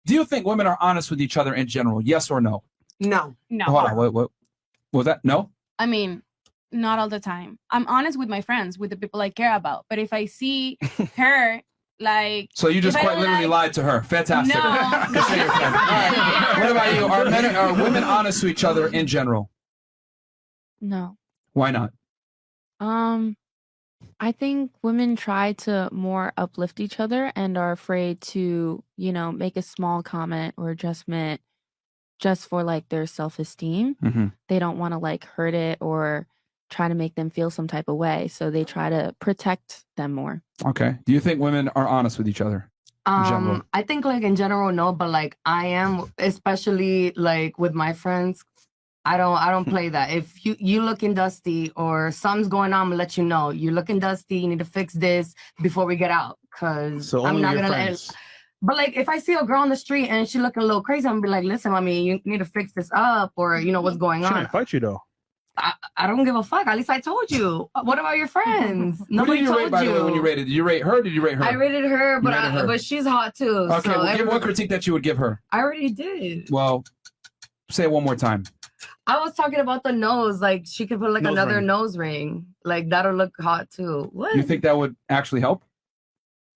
Do you think women are honest with each other in general? Yes or no? No. Hold on. What was that? No? I mean, not all the time. I'm honest with my friends, with the people I care about. But if I see her, like... So you just if I quite don't literally lied to her. Fantastic. No. Just say your friend. All right. What about you? Are women honest to each other in general? No. Why not? I think women try to more uplift each other and are afraid to, make a small comment or adjustment just for like their self-esteem. Mm-hmm. They don't want to like hurt it or try to make them feel some type of way. So they try to protect them more. Okay. Do you think women are honest with each other? In general? I think like in general, no, but like I am, especially like with my friends. I don't play that. If you looking dusty or something's going on, I'm gonna let you know. You're looking dusty. You need to fix this before we get out. Cause I'm not gonna let. But like if I see a girl on the street and she looking a little crazy, I'm gonna be like, listen, I mean, you need to fix this up, or what's going on. She might fight you though. I don't give a fuck. At least I told you. What about your friends? Nobody told rate, by the way, when you rated? Did you rate her? Or did you rate her? I rated her, but she's hot too. Okay, so well, give one critique that you would give her. I already did. Well, say it one more time. I was talking about the nose. Like she could put like Nose another ring. nose ring. Like that'll look hot too. What? You think that would actually help?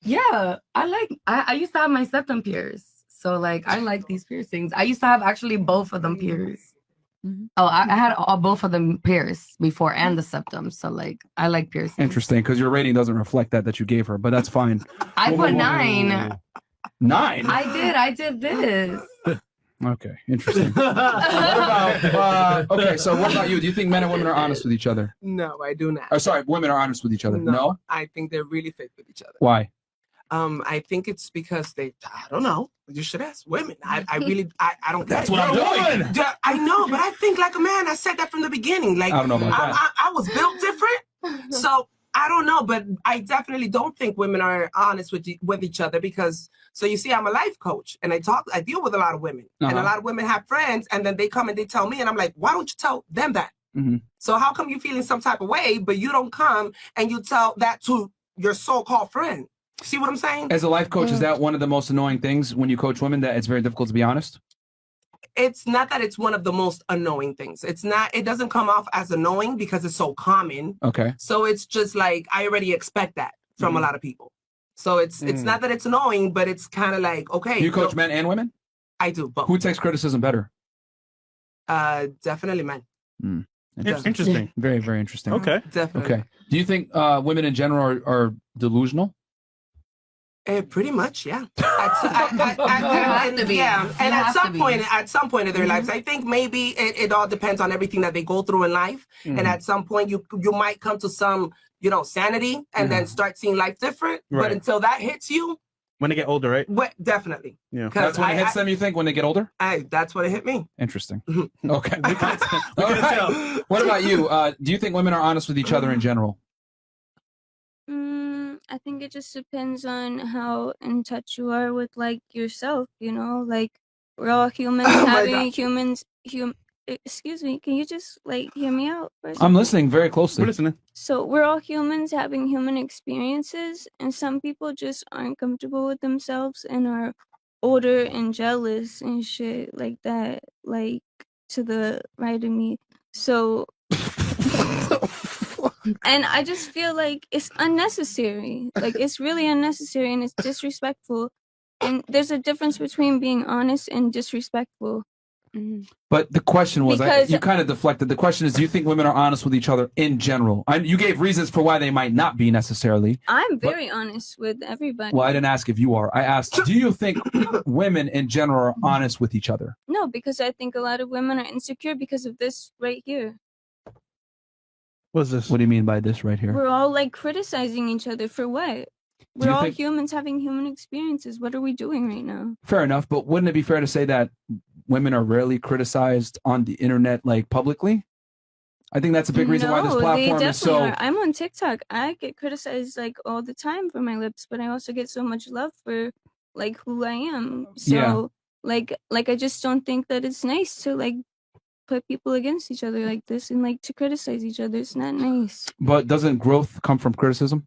Yeah, I used to have my septum pierced. So like I like these piercings. I used to have actually both of them pierced. Mm-hmm. Oh, I had both of them pierced before and the septum. So like I like piercings. Interesting, because your rating doesn't reflect that you gave her, but that's fine. I put 9. 9? I did this. Okay, interesting. What about, okay, so what about you? Do you think men and women are honest with each other? No, I do not. Oh, sorry, women are honest with each other. No? I think they're really fake with each other. Why? I think it's because I don't know. You should ask women. I really, I don't. That's what I'm doing. Yeah, I know, but I think like a man. I said that from the beginning. Like I don't know about that. I was built different, so I don't know. But I definitely don't think women are honest with each other because. So you see, I'm a life coach, and I deal with a lot of women, and a lot of women have friends, and then they come and they tell me, and I'm like, why don't you tell them that? Mm-hmm. So how come you feeling some type of way, but you don't come and you tell that to your so-called friend? See what I'm saying? As a life coach, is that one of the most annoying things when you coach women, that it's very difficult to be honest? It's not that it's one of the most annoying things. It's not, it doesn't come off as annoying because it's so common. Okay. So it's just like, I already expect that from a lot of people. So it's not that it's annoying, but it's kind of like, okay. You coach men and women? I do, both. Who takes criticism better? Definitely men. Interesting. Very, very interesting. Okay. Definitely. Okay. Do you think women in general are delusional? Pretty much, yeah. have to be. Yeah, and You at have some to point, be. in their lives, I think maybe it all depends on everything that they go through in life. And at some point, you might come to some, sanity, and then start seeing life different. Right. But until that hits you, when they get older, right? definitely. Yeah. That's when it hits them, you think, when they get older? That's when it hit me. Interesting. Okay. All right. What about you? Do you think women are honest with each other in general? I think it just depends on how in touch you are with like yourself, like we're all humans excuse me, can you just like hear me out for a second? I'm listening very closely. We're listening. So we're all humans having human experiences, and some people just aren't comfortable with themselves and are older and jealous and shit like that, like to the right of me. So and I just feel like it's unnecessary. Like it's really unnecessary and it's disrespectful. And there's a difference between being honest and disrespectful. But the question was, Because- you kind of deflected. The question is, do you think women are honest with each other in general? You gave reasons for why they might not be necessarily. I'm very honest with everybody. Well, I didn't ask if you are. I asked, do you think women in general are honest with each other? No, because I think a lot of women are insecure because of this right here. What's this? What do you mean by this right here? We're all like criticizing each other for what? Do We're you all think- humans having human experiences. What are we doing right now? Fair enough, but wouldn't it be fair to say that women are rarely criticized on the internet, like publicly? I think that's a big reason why this platform is so. Are. I'm on TikTok. I get criticized like all the time for my lips, but I also get so much love for like who I am. So Yeah. like I just don't think that it's nice to like put people against each other like this and like to criticize each other. It's not nice. But doesn't growth come from criticism?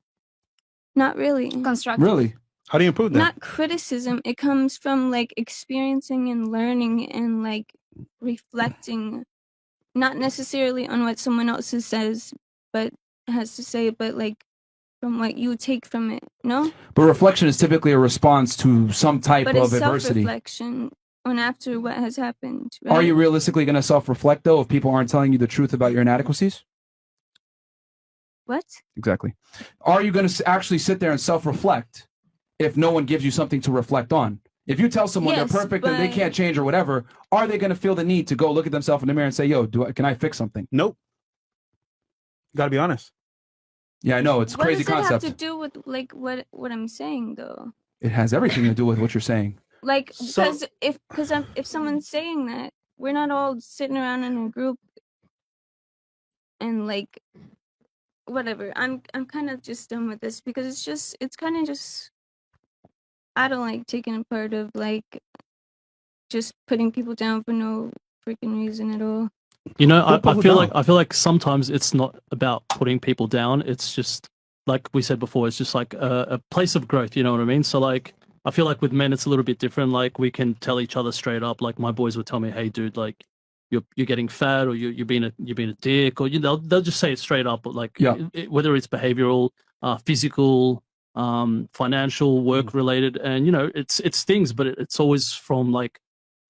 Not really. Constructive. Really? How do you improve that? Not criticism. It comes from like experiencing and learning and like reflecting, not necessarily on what someone else says, but has to say, but like from what you take from it. No. But reflection is typically a response to some type But of it's adversity. self-reflection on after what has happened. Right? Are you realistically going to self-reflect though if people aren't telling you the truth about your inadequacies? What? Exactly. Are you going to actually sit there and self-reflect if no one gives you something to reflect on? If you tell someone Yes, they're perfect and they but- can't change or whatever, are they going to feel the need to go look at themselves in the mirror and say, "Yo, can I fix something?" Nope. Got to be honest. Yeah, I know it's a What crazy does it concept. have to do with like what I'm saying though? It has everything to do with what you're saying. Like So- because if someone's saying that, we're not all sitting around in a group and like whatever. I'm kind of just done with this because it's kind of just I don't like taking a part of like just putting people down for no freaking reason at all. You know, Put I people feel down. like sometimes it's not about putting people down. It's just like we said before. It's just like a place of growth. You know what I mean? So like, I feel like with men, it's a little bit different. Like we can tell each other straight up. Like my boys would tell me, "Hey, dude, like you're getting fat, or you're being a dick," or they'll just say it straight up. But like, Yeah. whether it's behavioral, physical, financial, work related, and you know, it stings, but it's always from like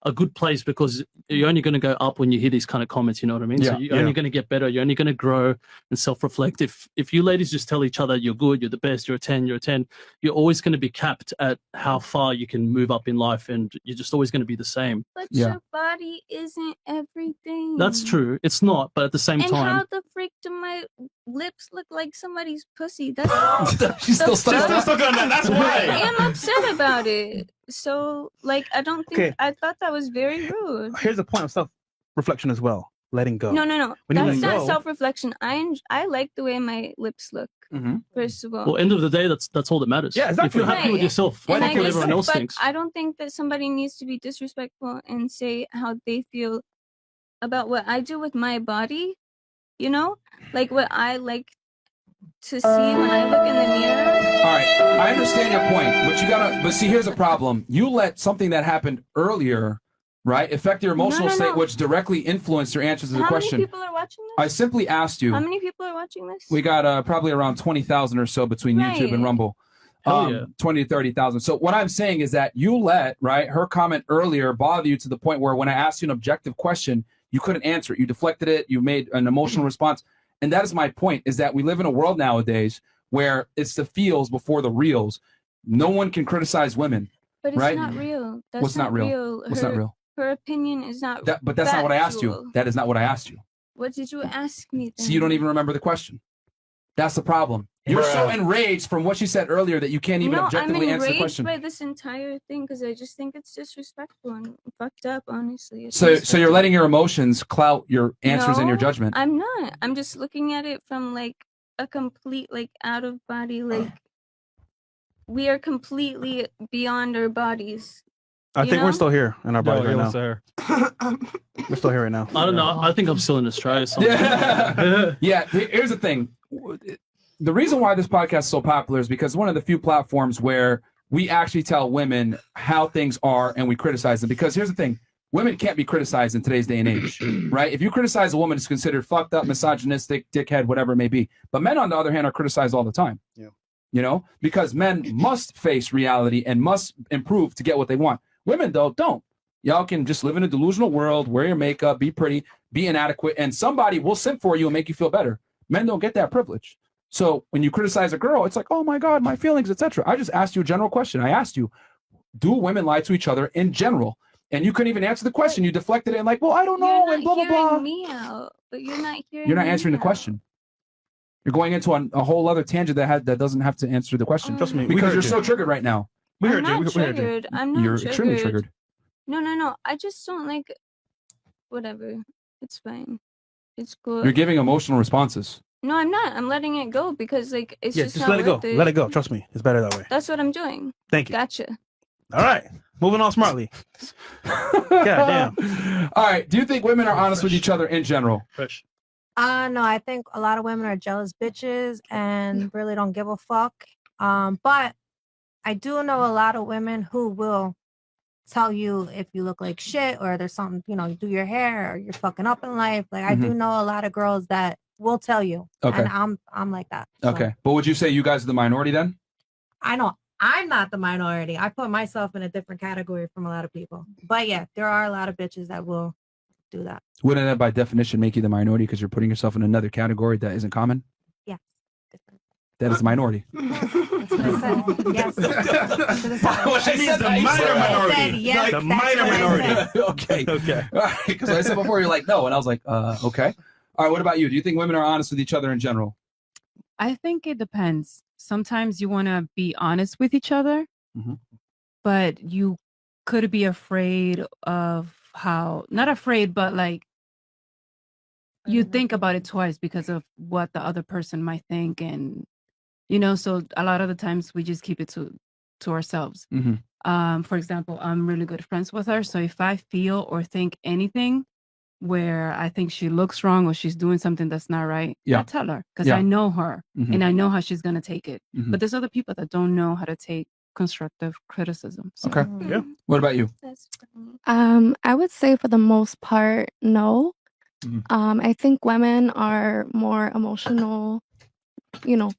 a good place because you're only going to go up when you hear these kind of comments. You know what I mean? Yeah, So you're only going to get better. You're only going to grow and self-reflect. If you ladies just tell each other you're good, you're the best, you're a 10, you're a 10, you're always going to be capped at how far you can move up in life, and you're just always going to be the same. But Yeah. your body isn't everything. That's true. It's not, but at the same And time, how the freak do my lips look like somebody's pussy? That's She's still the stuck fuck? on Stuck on that. That's I why. am upset about it. So, like, I don't think Okay. I thought that was very rude. Here's the point of self-reflection as well. Letting go. No. When you That's let not go- self-reflection. I like the way my lips look. Mhm. First of all, well, end of the day, that's all that matters. Yeah, If you're exactly. happy with Right. yourself, Why And fuck not I what just everyone say- else but thinks. I don't think that somebody needs to be disrespectful and say how they feel about what I do with my body. You know, like what I like to see when I look in the mirror. All right, I understand your point, but see, here's the problem. You let something that happened earlier, right, affect your emotional No. state, which directly influenced your answers to the How question. many people are watching I this? simply asked you. How many people are watching this? We got probably around 20,000 or so between YouTube and Right. Rumble. Hell yeah. 20 to 30,000. So what I'm saying is that you let, right, her comment earlier bother you to the point where when I asked you an objective question, you couldn't answer it. You deflected it. You made an emotional response. And that is my point, is that we live in a world nowadays where it's the feels before the reals. No one can criticize women. But it's right? not real. That's What's not real? What's not real? Her opinion is not. But that's not what I asked you. factual. That is not what I asked you. What did you ask me? Then? See, you don't even remember the question. That's the problem. You're so enraged from what she said earlier that you can't even No, objectively I'm answer the enraged question. by this entire thing because I just think it's disrespectful and fucked up. Honestly. It's So you're disrespectful. letting your emotions clout your answers and your No, judgment. I'm not. I'm just looking at it from like a complete like out of body like we are completely beyond our bodies. I You think we're know? still here in our bodies right now. there. We're still here right now. I don't know. I think I'm still in Australia. Yeah. Yeah. Here's the thing. The reason why this podcast is so popular is because it's one of the few platforms where we actually tell women how things are and we criticize them. Because here's the thing. Women can't be criticized in today's day and age, right? If you criticize a woman, it's considered fucked up, misogynistic, dickhead, whatever it may be. But men, on the other hand, are criticized all the time. Yeah. You know, because men must face reality and must improve to get what they want. Women, though, don't. Y'all can just live in a delusional world, wear your makeup, be pretty, be inadequate, and somebody will simp for you and make you feel better. Men don't get that privilege. So when you criticize a girl, it's like, oh my God, my feelings, etc. I just asked you a general question. I asked you, do women lie to each other in general? And you couldn't even answer the question. You deflected it and like, well, I don't know, You're and not blah, blah, blah. hearing me out, but you're not hearing. You're not me answering the out. question. You're going into a whole other tangent that doesn't have to answer the question. Trust me, we Because heard you're you. so triggered right now. We I'm heard you. not We heard you. triggered. I'm not You're triggered. extremely triggered. No. I just don't like. Whatever. It's fine. It's good. You're giving emotional responses. No, I'm not. I'm letting it go because like it's Yeah, just just not let it go. worth it. Let it go. Trust me, it's better that way. That's what I'm doing. Thank you. Gotcha. All right, moving on smartly. God damn. All right. Do you think women are honest with each other in general? Fresh. No, I think a lot of women are jealous bitches and really don't give a fuck. But I do know a lot of women who will tell you if you look like shit or there's something, you do your hair or you're fucking up in life. Like I do know a lot of girls that will tell you. Okay. And I'm like that. So Okay. But would you say you guys are the minority then? I know I'm not the minority. I put myself in a different category from a lot of people. But yeah, there are a lot of bitches that will do that. Wouldn't that by definition make you the minority because you're putting yourself in another category that isn't common? Yeah. That is the minority. That's what I said. Yes. Well, she means the minor minority. Yes, The that's minor what I minority. said. Okay. Okay. All right. Because I said before, you're like, no. And I was like, okay. All right. What about you? Do you think women are honest with each other in general? I think it depends. Sometimes you want to be honest with each other, but you could be afraid of not afraid, but like you think about it twice because of what the other person might think. And, so a lot of the times we just keep it to ourselves. For example, I'm really good friends with her. So if I feel or think anything where I think she looks wrong or she's doing something that's not right, I tell her because I know her and I know how she's going to take it. But there's other people that don't know how to take constructive criticism. So. Okay. Yeah. What about you? I would say for the most part, no. I think women are more emotional,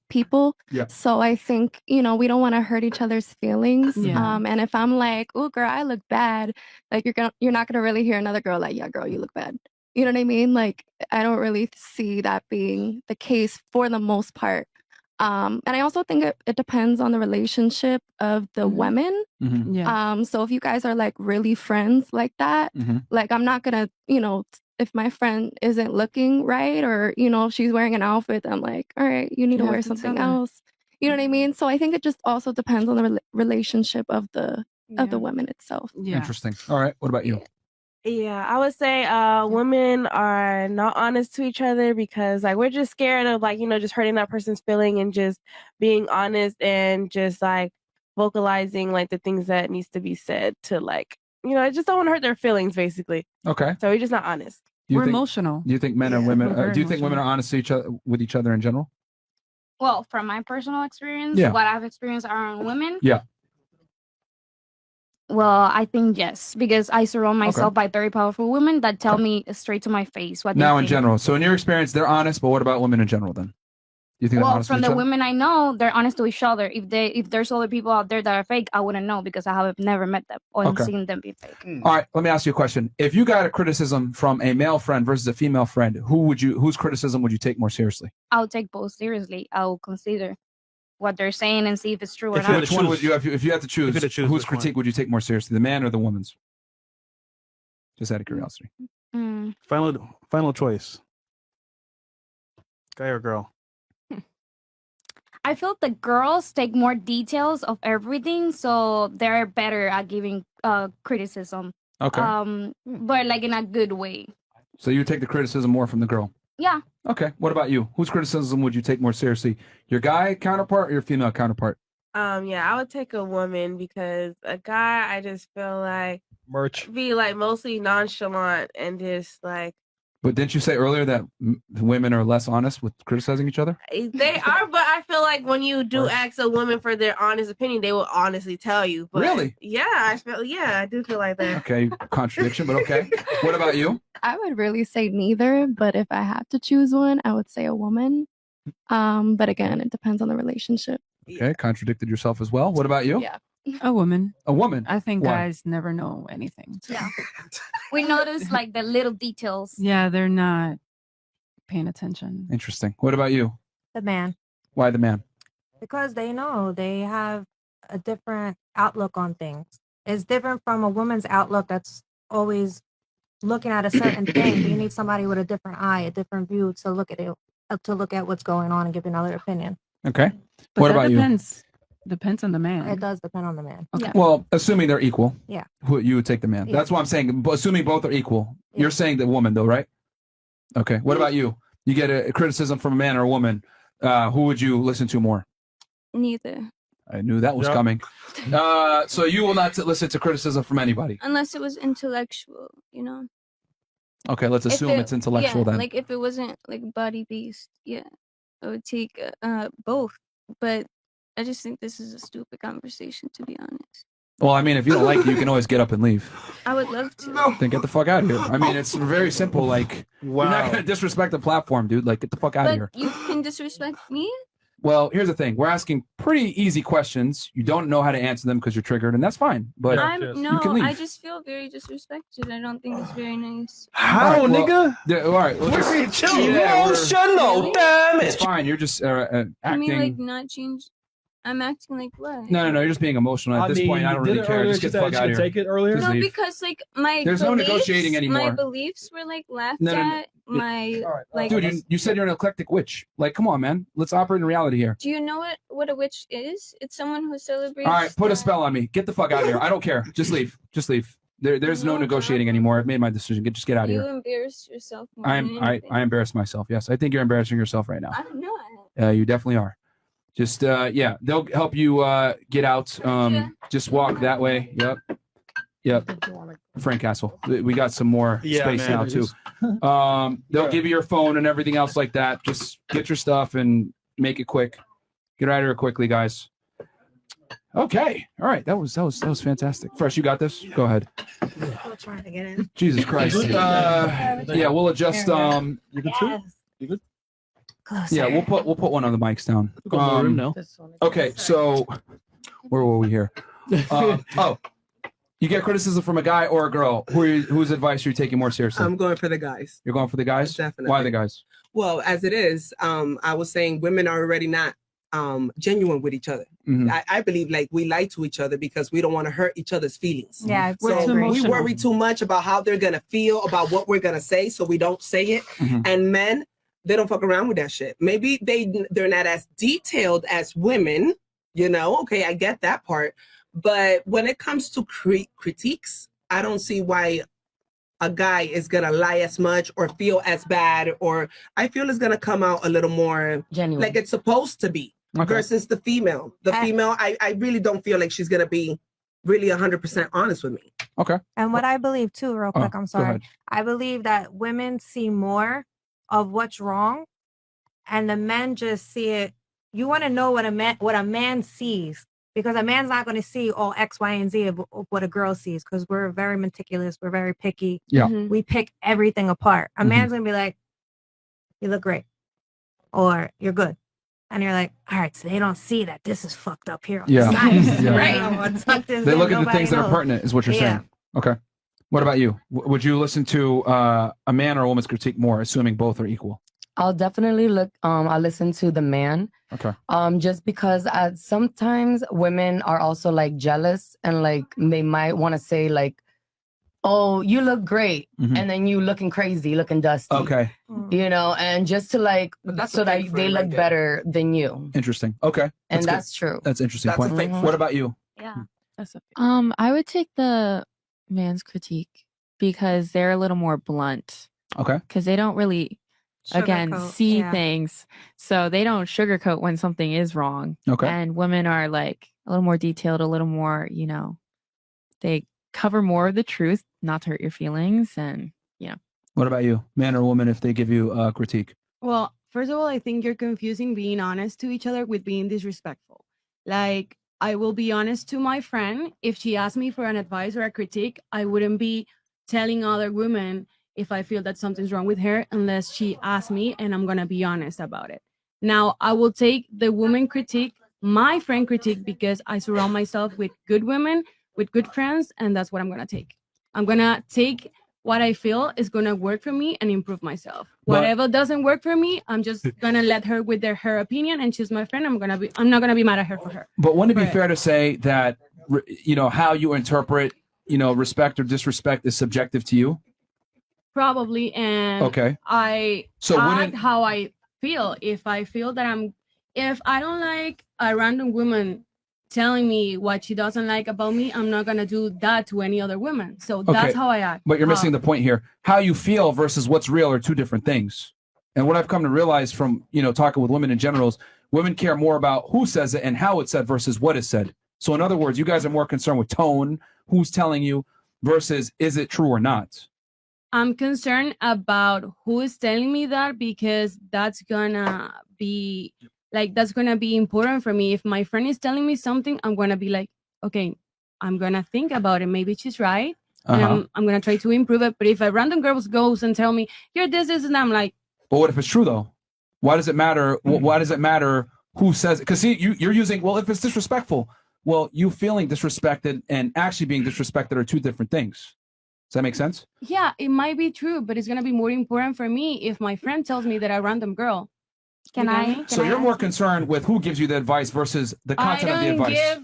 people. Yeah. So I think, we don't want to hurt each other's feelings. Yeah. And if I'm like, oh girl, I look bad, like you're not gonna really hear another girl like, yeah, girl, you look bad. You know what I mean? Like I don't really see that being the case for the most part. And I also think it depends on the relationship of the women. Yeah. So if you guys are like really friends like that, like I'm not gonna, if my friend isn't looking right or, if she's wearing an outfit, I'm like, all right, you need to have wear to something tell her. else. You know what I mean? So I think it just also depends on the relationship of the women itself. Yeah. Interesting. All right. What about you? Yeah, I would say women are not honest to each other because like we're just scared of like, just hurting that person's feeling and just being honest and just like vocalizing like the things that needs to be said to like, I just don't want to hurt their feelings basically. Okay. So we're just not honest. We're emotional. Do you think men and women? We're very Do you think women are emotional. honest to each other with each other in general? Well, from my personal experience, Yeah. what I've experienced around women, Yeah. well, I think yes, because I surround myself by very powerful women that tell me straight to my face what Now, they in think. general. So, in your experience, they're honest. But what about women in general? Then, do you think they're Well, honest from with each the other? women I know, they're honest to each other. If there's other people out there that are fake, I wouldn't know because I have never met them or Okay. seen them be fake. All right. Let me ask you a question. If you got a criticism from a male friend versus a female friend, whose criticism would you take more seriously? I'll take both seriously. I'll consider what they're saying and see if it's true or If you not. had to choose, if you had to choose, whose which one? critique would you take more seriously, the man or the woman's? Just out of curiosity. Mm. Final choice. Guy or girl? I feel the girls take more details of everything, so they're better at giving criticism. Okay. But like in a good way. So you take the criticism more from the girl. Yeah. Okay. What about you? Whose criticism would you take more seriously? Your guy counterpart or your female counterpart? Yeah, I would take a woman because a guy, I just feel like Merch. be like mostly nonchalant and just like But didn't you say earlier that women are less honest with criticizing each other? they are, but I feel like when you do ask a woman for their honest opinion, they will honestly tell you. But Really? Yeah, I do feel like that. Okay, contradiction, but okay. What about you? I would really say neither, but if I had to choose one, I would say a woman. But again, it depends on the relationship. Okay, contradicted yourself as well. What about you? Yeah. A woman. A woman. I think Why? guys never know anything. Yeah. We notice like the little details. Yeah, they're not paying attention. Interesting. What about you? The man. Why the man? Because they know they have a different outlook on things. It's different from a woman's outlook that's always looking at a certain thing. You need somebody with a different eye, a different view to look at it, to look at what's going on and give another opinion. Okay. But What that about depends. Depends on the man. It does depend on the man. Okay. Well, assuming they're equal, Yeah. you would take the man. Yeah. That's what I'm saying. Assuming both are equal, you're saying the woman, though, right? Okay. What about you? You get a criticism from a man or a woman. Who would you listen to more? Neither. I knew that was Yep. coming. So you will not listen to criticism from anybody. Unless it was intellectual, you know. Okay, let's If assume it's intellectual yeah, then. like if it wasn't like body based, yeah, I would take both. But I just think this is a stupid conversation, to be honest. Well, I mean, if you don't like it, you can always get up and leave. I would love to. Then get the fuck out of here. I mean, it's very simple. Like, you're not gonna disrespect the platform, dude. Like, get the fuck out of But here. you can disrespect me? Well, here's the thing. We're asking pretty easy questions. You don't know how to answer them because you're triggered, and that's fine. But you can leave. I just feel very disrespected. I don't think it's very nice. How, nigga? All right. Well, We're just, chill. yeah, Emotional damage. It's fine. You're just acting. I mean, like, not change. I'm acting like what? No. You're just being emotional. At this point, I don't really care. Just get the fuck out of here. Take it earlier. Just No, leave. because like my There's no beliefs, negotiating My anymore. beliefs were like laughed No. at. My like. Dude, you said you're an eclectic witch. Like, come on, man. Let's operate in reality here. Do you know what a witch is? It's someone who celebrates. All right, put a spell on me. Get the fuck out of here. I don't care. Just leave. Just leave. There's no negotiating anymore. I've made my decision. Just get out of You here. embarrass yourself. More than anything. I embarrass myself. Yes, I think you're embarrassing yourself right now. I'm not. You definitely are. Just yeah, they'll help you get out. Just walk that way. Yep. Frank Castle. We got some more space man, now it too. is. They'll give you your phone and everything else like that. Just get your stuff and make it quick. Get out of here quickly, guys. Okay. All right. That was fantastic. Fresh, you got this? Go ahead. Still trying to get in. Jesus Christ. Yeah, we'll adjust. You good too? You good? Yeah, we'll put one on the mics down. We've got more room now. Okay, so where were we here? You get criticism from a guy or a girl. Whose advice are you taking more seriously? I'm going for the guys. You're going for the guys? Definitely. Why the guys? Well, as it is, I was saying women are already not genuine with each other. Mhm. I believe like we lie to each other because we don't want to hurt each other's feelings. Yeah, So too we emotional. worry too much about how they're gonna feel about what we're gonna say, so we don't say it. Mhm. And men, they don't fuck around with that shit. Maybe they're not as detailed as women, you know. Okay, I get that part. But when it comes to critiques, I don't see why a guy is gonna lie as much or feel as bad, or I feel it's gonna come out a little more genuine, like it's supposed to be, versus the female. The female, I really don't feel like she's gonna be really 100% honest with me. Okay. And what I believe too, real quick, I'm go sorry. ahead. I believe that women see more of what's wrong, and the men just see it. You want to know what a man sees, because a man's not going to see all X, Y, and Z of what a girl sees, because we're very meticulous, we're very picky. Yeah. Mm-hmm. We pick everything apart. A man's gonna be like, "You look great," or "You're good," and you're like, "All right." So they don't see that this is fucked up here on Yeah. the side, Yeah. right? They look at the things that are pertinent, is what you're Yeah. saying. Okay. What about you? Would you listen to a man or a woman's critique more, assuming both are equal? I'll definitely look. I listen to the man. Okay. Just because sometimes women are also like jealous, and like they might want to say like, "Oh, you look great," Mhm. and then you looking crazy, looking dusty. Okay. You know, and just to like that's so a that fake they friend look right there. better than you. Interesting. Okay. And good. that's true. That's an interesting That's a point. fake friend. What about you? Yeah. That's a I would take the man's critique because they're a little more blunt. Okay. Because they don't really, again, Sugarcoat, see yeah. things. So they don't sugarcoat when something is wrong. Okay. And women are like a little more detailed, a little more, they cover more of the truth, not to hurt your feelings. And, What about you, man or woman, if they give you a critique? Well, first of all, I think you're confusing being honest to each other with being disrespectful. Like, I will be honest to my friend. If she asks me for an advice or a critique, I wouldn't be telling other women if I feel that something's wrong with her unless she asks me, and I'm going to be honest about it. Now, I will take the woman critique, my friend critique, because I surround myself with good women, with good friends, and that's what I'm going to take. I'm going to take what I feel is going to work for me and improve myself. But- Whatever doesn't work for me, I'm just going to let her with her opinion, and she's my friend. I'm not going to be mad at her for her. But wouldn't it be Right. fair to say that, how you interpret, respect or disrespect is subjective to you? Probably. And Okay. So act wouldn't- how I feel. If I feel that if I don't like a random woman telling me what she doesn't like about me, I'm not going to do that to any other woman. So that's how I act. But you're missing How- the point here. How you feel versus what's real are two different things. And what I've come to realize from, talking with women in general is women care more about who says it and how it's said versus what is said. So in other words, you guys are more concerned with tone, who's telling you versus is it true or not? I'm concerned about who is telling me that, because that's gonna be Like that's gonna be important for me. If my friend is telling me something, I'm gonna be like, okay, I'm gonna think about it. Maybe she's right. And I'm gonna try to improve it. But if a random girl goes and tell me, you're this, and I'm like, but what if it's true though? Why does it matter? Why does it matter who says it? Because see, you're using, well, if it's disrespectful, well, you feeling disrespected and actually being disrespected are two different things. Does that make sense? yeah, it might be true, but it's gonna be more important for me if my friend tells me that a random girl. Can You I? know? Can So I you're ask more you- concerned with who gives you the advice versus the I content of the don't advice. give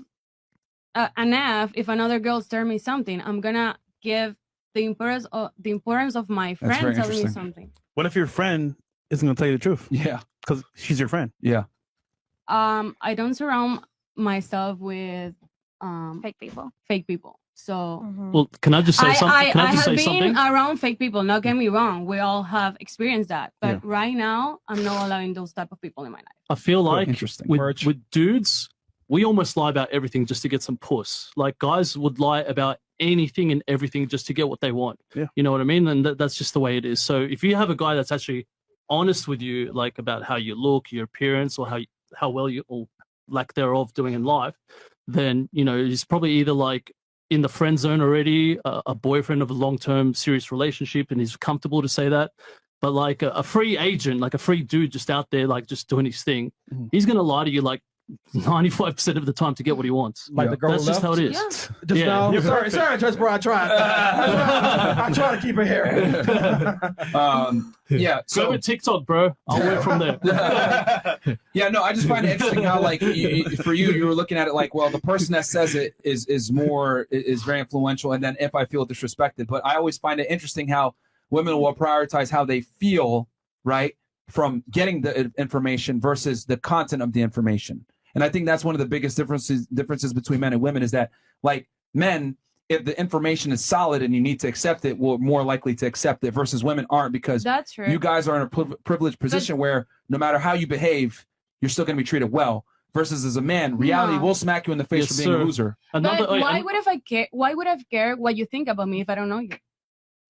an F if another girl's telling me something. I'm gonna give the importance of my That's friend very telling me interesting. something. What if your friend isn't going to tell you the truth? Yeah. Because she's your friend. Yeah. I don't surround myself with fake people. Fake people. So Well, can I just say something? Can I just have say been something? around fake people. Not get me wrong. We all have experienced that. But Yeah. right now, I'm not allowing those type of people in my life. I feel like Interesting. with dudes, we almost lie about everything just to get some puss. Like guys would lie about anything and everything just to get what they want. Yeah. You know what I mean? And that's just the way it is. So if you have a guy that's actually honest with you, like about how you look, your appearance, or how well you or lack thereof doing in life, then you know he's probably either like in the friend zone already, a boyfriend of a long-term serious relationship, and he's comfortable to say that. But like a free agent, like a free dude just out there, like just doing his thing, he's gonna lie to you like 95% of the time to get what he wants. Like the girl That's who just how it is. left? Just now. Sorry, Judge Bro. I tried. I try to keep it here. Yeah. Go So with TikTok, bro. I'll work from there. yeah, no, I just find it interesting how like for you were looking at it like, well, the person that says it is very influential, and then if I feel disrespected, but I always find it interesting how women will prioritize how they feel, right, from getting the information versus the content of the information. And I think that's one of the biggest differences between men and women is that, like, men, if the information is solid and you need to accept it, we're more likely to accept it versus women aren't, because That's true. you guys are in a privileged position where no matter how you behave, you're still going to be treated well. Versus as a man, reality No. will smack you in the face Yes, for being sir. a loser. But why would I care? Why would I care what you think about me if I don't know you?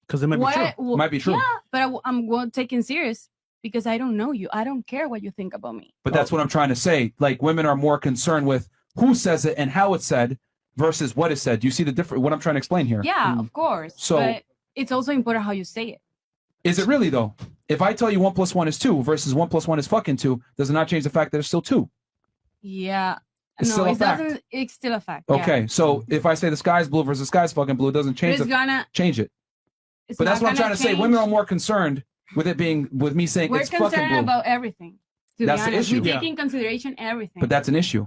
Because it might be true. Might be true. Yeah, but I'm going to take it serious because I don't know you. I don't care what you think about me. But that's what I'm trying to say. Like, women are more concerned with who says it and how it's said versus what is said. Do you see the difference? What I'm trying to explain here? Yeah, of course. So- but it's also important how you say it. Is it really though? If I tell you 1 + 1 is 2 versus 1 + 1 is fucking 2, does it not change the fact that it's still 2? Yeah. It's no, still a it fact. doesn't. It's still a fact. yeah. Okay, so if I say the sky's blue versus the sky's fucking blue, it doesn't But change it's gonna. change it. It's But that's not what I'm trying gonna to say. change. Women are more concerned with it being with me saying We're it's fucking concerned blue. about everything. To That's be the honest, issue. we Yeah. take in consideration everything. But that's an issue.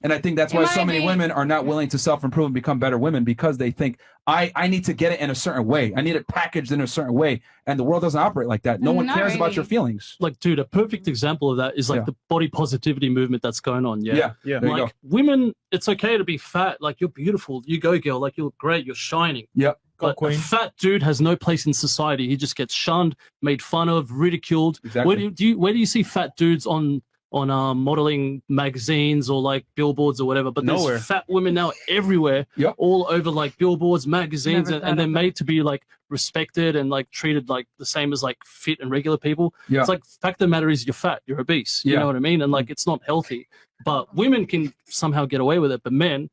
And I think that's It why might so many be. women are not willing to self-improve and become better women, because they think I need to get it in a certain way. I need it packaged in a certain way. And the world doesn't operate like that. No one Not cares about really. your feelings. Like, dude, a perfect example of that is like Yeah. the body positivity movement that's going on. Yeah. Yeah, there you Like, women, it's okay to be fat. Like, you're beautiful. You go, girl. Like, you look great. You're shining. Yep. But a fat dude has no place in society. He just gets shunned, made fun of, ridiculed. Exactly. Where do you see fat dudes on modeling magazines or like billboards or whatever? But Nowhere. there's fat women now everywhere, all over like billboards, magazines, Never and thought they're of made to be like respected and like treated like the same as like fit and regular people. Yeah. It's like, fact of the matter is you're fat, you're obese. You Yeah. know what I mean? And like, it's not healthy. But women can somehow get away with it, but men,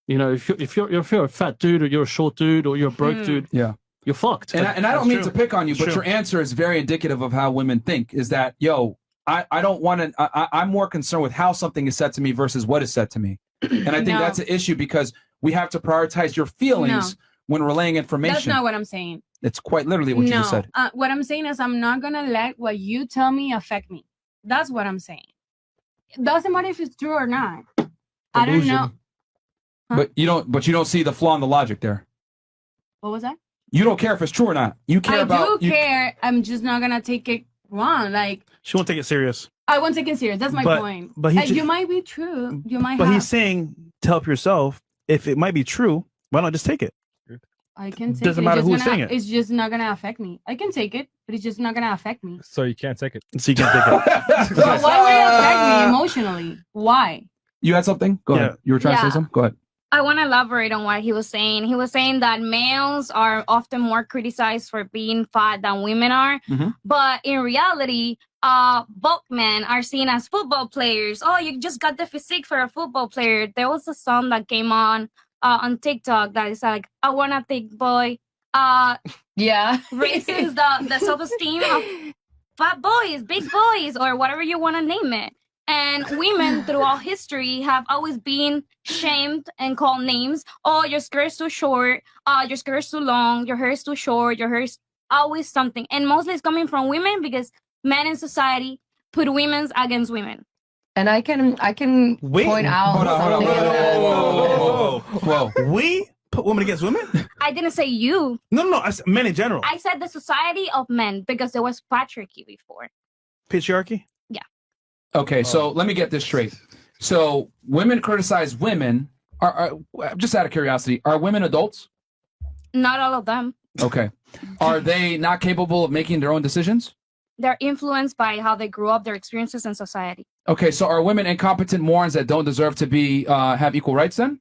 you know, if you're a fat dude or you're a short dude or you're a broke dude, Yeah. you're fucked. And I don't mean true. to pick on you, but True. your answer is very indicative of how women think. Is that, yo, I don't want to. I'm more concerned with how something is said to me versus what is said to me, and I think No. that's an issue because we have to prioritize your feelings when relaying information. That's not what I'm saying. It's quite literally what you no, just said. What I'm saying is I'm not gonna let what you tell me affect me. That's what I'm saying. It doesn't matter if it's true or not. I don't know. But you don't see the flaw in the logic there. What was that? You don't care if it's true or not. You care I about. do you, care. I'm just not gonna take it wrong. Like She won't take it serious. I won't take it serious. That's my But- point. but he And ju- you might be true. You might But have. he's saying to help yourself, if it might be true, why not just take it? I can take Doesn't it. matter It's who's just saying gonna- it. It's just not gonna affect me. I can take it, but it's just not gonna affect me. So you can't take it. So you can't take it. But why would it affect me emotionally? Why? you had something? Go ahead. Yeah. You were trying to say Yeah. something. Go ahead. I want to elaborate on what he was saying. He was saying that males are often more criticized for being fat than women are. But in reality, both men are seen as football players. Oh, you just got the physique for a football player. There was a song that came on TikTok that is like, I want a thick boy. Raises the self-esteem of fat boys, big boys, or whatever you want to name it. And women throughout history have always been shamed and called names. Oh, your skirt's too short. Your skirt's too long. Your hair's too short. Your hair's always something. And mostly it's coming from women because men in society put women against women. And I can point out something. Whoa. We put women against women? I didn't say you. No. I said men in general. I said the society of men because there was patriarchy before. Patriarchy? Yeah. Okay, so let me get this straight. So women criticize women. Are just out of curiosity, are women adults? Not all of them. Okay. Are they not capable of making their own decisions? They're influenced by how they grew up, their experiences in society. Okay, so are women incompetent morons that don't deserve to be have equal rights then?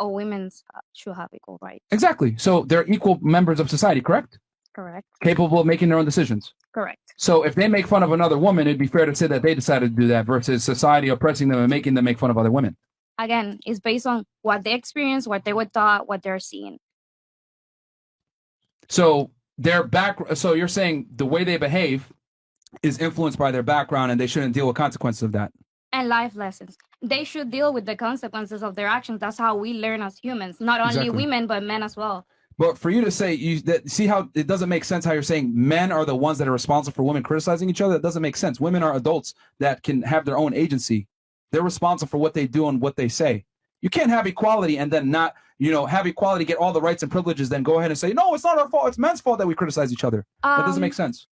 Oh, women should have equal rights. Exactly. So they're equal members of society, correct? Correct. Capable of making their own decisions. Correct. So if they make fun of another woman, it'd be fair to say that they decided to do that versus society oppressing them and making them make fun of other women. Again, it's based on what they experienced, what they were taught, what they're seeing. So so you're saying the way they behave is influenced by their background and they shouldn't deal with consequences of that. And life lessons. They should deal with the consequences of their actions. That's how we learn as humans. Not only Exactly. women, but men as well. But for you to say, see how it doesn't make sense how you're saying men are the ones that are responsible for women criticizing each other? That doesn't make sense. Women are adults that can have their own agency. They're responsible for what they do and what they say. You can't have equality and then not, have equality, get all the rights and privileges, then go ahead and say, no, it's not our fault. It's men's fault that we criticize each other. That doesn't make sense.